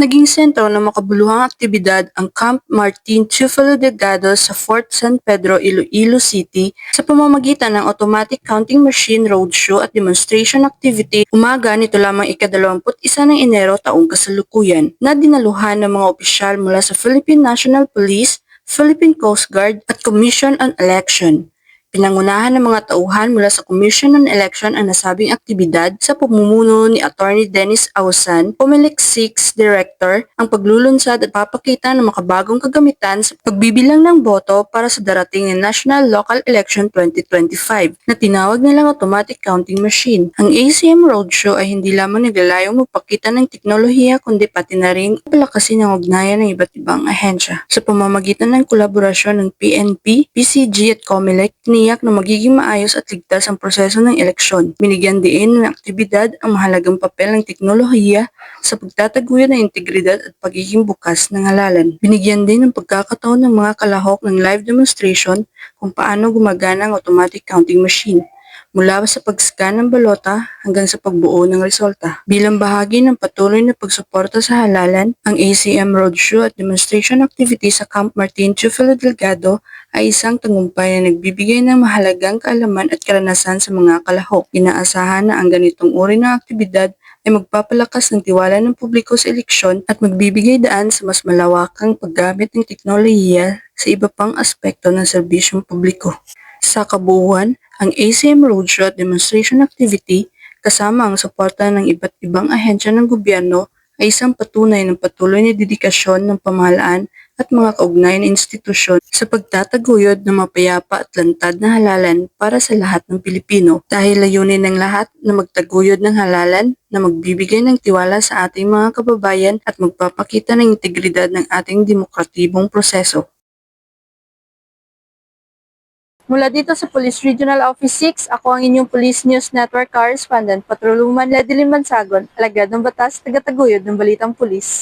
Naging sentro ng makabuluhang aktibidad ang Camp Martin Tufilo Delgado sa Fort San Pedro, Iloilo City sa pamamagitan ng automatic counting machine roadshow at demonstration activity umaga nito lamang ika-21 ng Enero taong kasalukuyan na dinaluhan ng mga opisyal mula sa Philippine National Police, Philippine Coast Guard at Commission on Election. Pinangunahan ng mga tauhan mula sa Commission on Election ang nasabing aktibidad sa pamumuno ni Attorney Dennis Ausan, Comelec 6 Director, ang paglulunsad at papakita ng makabagong kagamitan sa pagbibilang ng boto para sa darating na National Local Election 2025 na tinawag nilang automatic counting machine. Ang ACM Roadshow ay hindi lamang naglalayong magpakita ng teknolohiya kundi pati na rin palakasin ang ugnayan ng iba't ibang ahensya. Sa pamamagitan ng kolaborasyon ng PNP, PCG at Comelec, tiniyak na magiging maayos at ligtas ang proseso ng eleksyon. Binigyan din ng aktibidad ang mahalagang papel ng teknolohiya sa pagtataguyod ng integridad at pagiging bukas ng halalan. Binigyan din ng pagkakataon ng mga kalahok ng live demonstration kung paano gumagana ang automatic counting machine, mula sa pag-scan ng balota hanggang sa pagbuo ng resulta. Bilang bahagi ng patuloy na pagsuporta sa halalan, ang ACM Roadshow at demonstration activity sa Camp Martin Tufilo Delgado ay isang tagumpay na nagbibigay ng mahalagang kaalaman at karanasan sa mga kalahok. Inaasahan na ang ganitong uri ng aktibidad ay magpapalakas ng tiwala ng publiko sa eleksyon at magbibigay daan sa mas malawakang paggamit ng teknolohiya sa iba pang aspekto ng serbisyong publiko. Sa kabuuan, ang ACM Roadshow at demonstration activity kasama ang suporta ng iba't ibang ahensya ng gobyerno ay isang patunay ng patuloy na dedikasyon ng pamahalaan at mga kaugnayan institusyon sa pagtataguyod ng mapayapa at lantad na halalan para sa lahat ng Pilipino. Dahil layunin ng lahat na magtaguyod ng halalan na magbibigay ng tiwala sa ating mga kababayan at magpapakita ng integridad ng ating demokratibong proseso. Mula dito sa Police Regional Office 6, ako ang inyong Police News Network Correspondent, Patroluman Ledilyn Mansagon, alagad ng batas, tagataguyod ng Balitang Pulis.